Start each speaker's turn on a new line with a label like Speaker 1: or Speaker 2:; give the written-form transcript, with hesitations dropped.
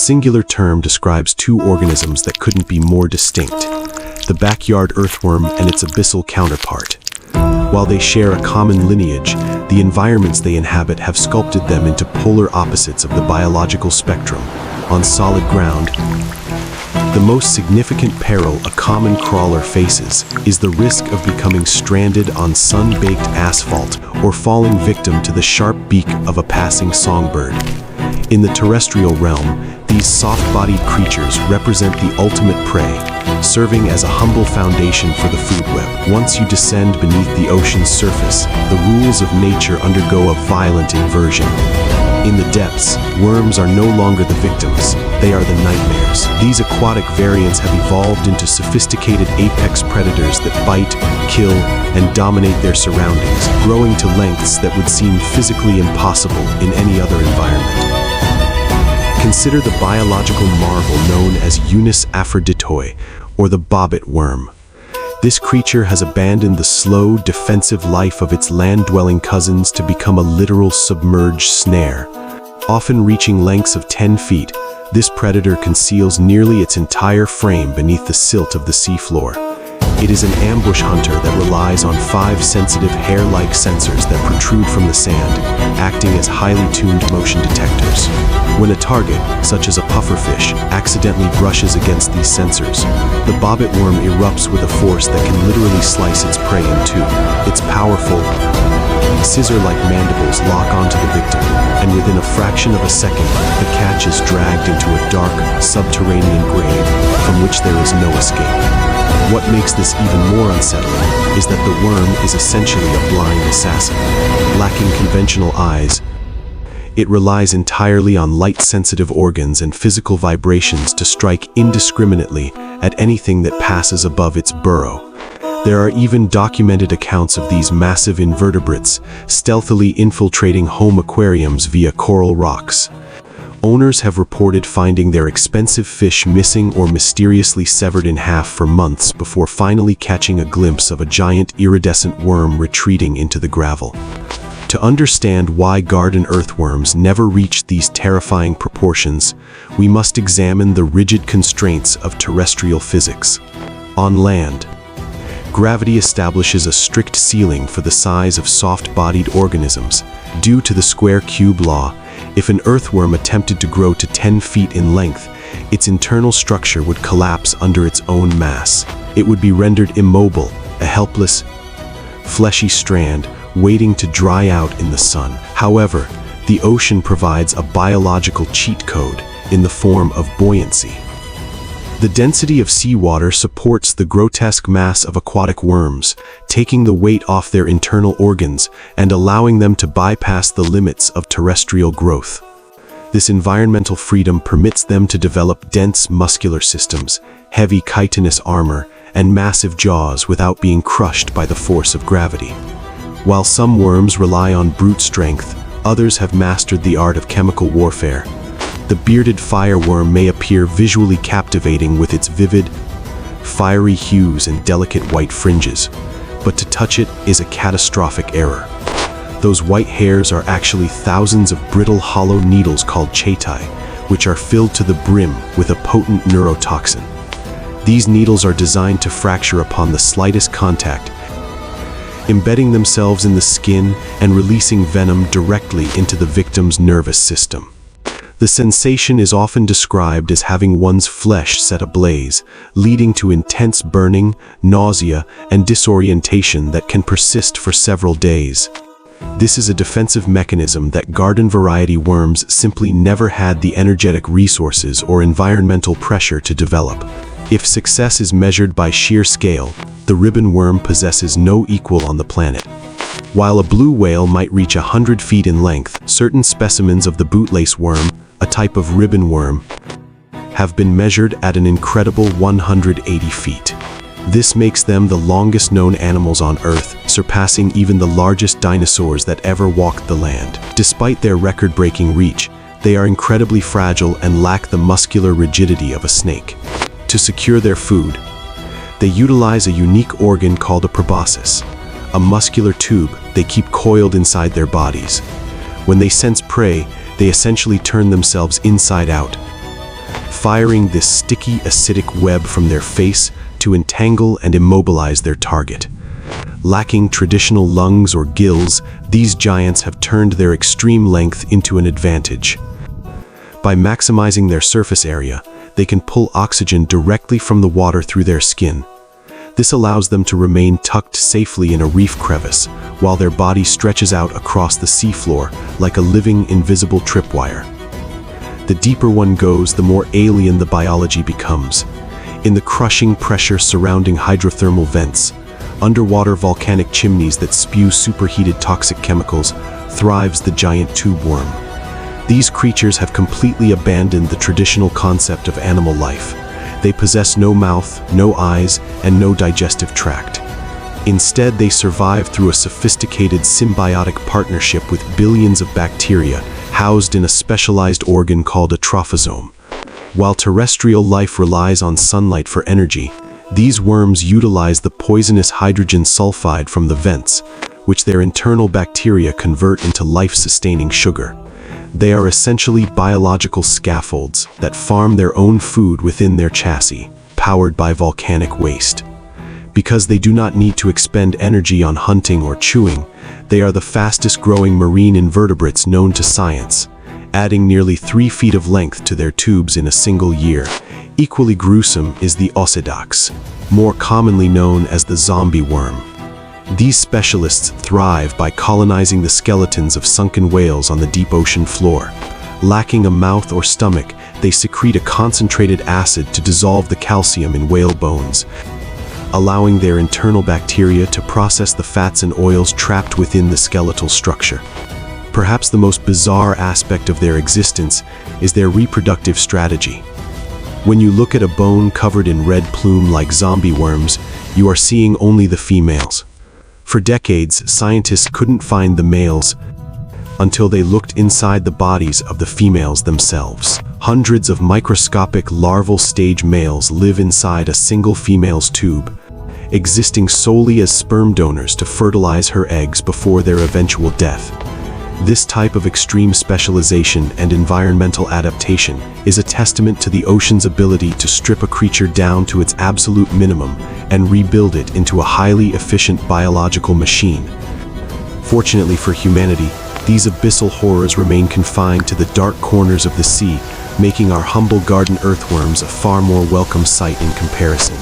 Speaker 1: singular term describes two organisms that couldn't be more distinct: the backyard earthworm and its abyssal counterpart. While they share a common lineage, the environments they inhabit have sculpted them into polar opposites of the biological spectrum. On solid ground, the most significant peril a common crawler faces is the risk of becoming stranded on sun-baked asphalt or falling victim to the sharp beak of a passing songbird. In the terrestrial realm, these soft-bodied creatures represent the ultimate prey, serving as a humble foundation for the food web. Once you descend beneath the ocean's surface, the rules of nature undergo a violent inversion. In the depths, worms are no longer the victims, they are the nightmares. These aquatic variants have evolved into sophisticated apex predators that bite, kill, and dominate their surroundings, growing to lengths that would seem physically impossible in any other environment. Consider the biological marvel known as Eunice aphroditoi, or the bobbit worm. This creature has abandoned the slow, defensive life of its land-dwelling cousins to become a literal submerged snare. Often reaching lengths of 10 feet, this predator conceals nearly its entire frame beneath the silt of the seafloor. It is an ambush hunter that relies on 5 sensitive hair-like sensors that protrude from the sand, acting as highly tuned motion detectors. When a target, such as a pufferfish, accidentally brushes against these sensors, the bobbit worm erupts with a force that can literally slice its prey in two. Its powerful, scissor-like mandibles lock onto the victim, and within a fraction of a second, the catch is dragged into a dark, subterranean grave from which there is no escape. What makes this even more unsettling is that the worm is essentially a blind assassin. Lacking conventional eyes, it relies entirely on light-sensitive organs and physical vibrations to strike indiscriminately at anything that passes above its burrow. There are even documented accounts of these massive invertebrates stealthily infiltrating home aquariums via coral rocks. Owners have reported finding their expensive fish missing or mysteriously severed in half for months before finally catching a glimpse of a giant iridescent worm retreating into the gravel. To understand why garden earthworms never reach these terrifying proportions, we must examine the rigid constraints of terrestrial physics. On land, gravity establishes a strict ceiling for the size of soft-bodied organisms. Due to the square-cube law, if an earthworm attempted to grow to 10 feet in length, its internal structure would collapse under its own mass. It would be rendered immobile, a helpless, fleshy strand waiting to dry out in the sun. However, the ocean provides a biological cheat code in the form of buoyancy. The density of seawater supports the grotesque mass of aquatic worms, taking the weight off their internal organs and allowing them to bypass the limits of terrestrial growth. This environmental freedom permits them to develop dense muscular systems, heavy chitinous armor, and massive jaws without being crushed by the force of gravity. While some worms rely on brute strength, others have mastered the art of chemical warfare. The bearded fireworm may appear visually captivating with its vivid, fiery hues and delicate white fringes, but to touch it is a catastrophic error. Those white hairs are actually thousands of brittle hollow needles called chaetae, which are filled to the brim with a potent neurotoxin. These needles are designed to fracture upon the slightest contact, embedding themselves in the skin and releasing venom directly into the victim's nervous system. The sensation is often described as having one's flesh set ablaze, leading to intense burning, nausea, and disorientation that can persist for several days. This is a defensive mechanism that garden-variety worms simply never had the energetic resources or environmental pressure to develop. If success is measured by sheer scale, the ribbon worm possesses no equal on the planet. While a blue whale might reach 100 feet in length, certain specimens of the bootlace worm, a type of ribbon worm, have been measured at an incredible 180 feet. This makes them the longest known animals on Earth, surpassing even the largest dinosaurs that ever walked the land. Despite their record-breaking reach, they are incredibly fragile and lack the muscular rigidity of a snake. To secure their food, they utilize a unique organ called a proboscis, a muscular tube they keep coiled inside their bodies. When they sense prey, they essentially turn themselves inside out, firing this sticky, acidic web from their face to entangle and immobilize their target. Lacking traditional lungs or gills, these giants have turned their extreme length into an advantage. By maximizing their surface area, they can pull oxygen directly from the water through their skin. This allows them to remain tucked safely in a reef crevice, while their body stretches out across the seafloor like a living, invisible tripwire. The deeper one goes, the more alien the biology becomes. In the crushing pressure surrounding hydrothermal vents, underwater volcanic chimneys that spew superheated toxic chemicals, thrives the giant tube worm. These creatures have completely abandoned the traditional concept of animal life. They possess no mouth, no eyes, and no digestive tract. Instead, they survive through a sophisticated symbiotic partnership with billions of bacteria housed in a specialized organ called a trophosome. While terrestrial life relies on sunlight for energy, these worms utilize the poisonous hydrogen sulfide from the vents, which their internal bacteria convert into life-sustaining sugar. They are essentially biological scaffolds that farm their own food within their chassis, powered by volcanic waste. Because they do not need to expend energy on hunting or chewing, they are the fastest-growing marine invertebrates known to science, adding nearly 3 feet of length to their tubes in a single year. Equally gruesome is the ossidax, more commonly known as the zombie worm. These specialists thrive by colonizing the skeletons of sunken whales on the deep ocean floor. Lacking a mouth or stomach, they secrete a concentrated acid to dissolve the calcium in whale bones, allowing their internal bacteria to process the fats and oils trapped within the skeletal structure. Perhaps the most bizarre aspect of their existence is their reproductive strategy. When you look at a bone covered in red plume like zombie worms, you are seeing only the females. For decades, scientists couldn't find the males until they looked inside the bodies of the females themselves. Hundreds of microscopic larval stage males live inside a single female's tube, existing solely as sperm donors to fertilize her eggs before their eventual death. This type of extreme specialization and environmental adaptation is a testament to the ocean's ability to strip a creature down to its absolute minimum and rebuild it into a highly efficient biological machine. Fortunately for humanity, these abyssal horrors remain confined to the dark corners of the sea, making our humble garden earthworms a far more welcome sight in comparison.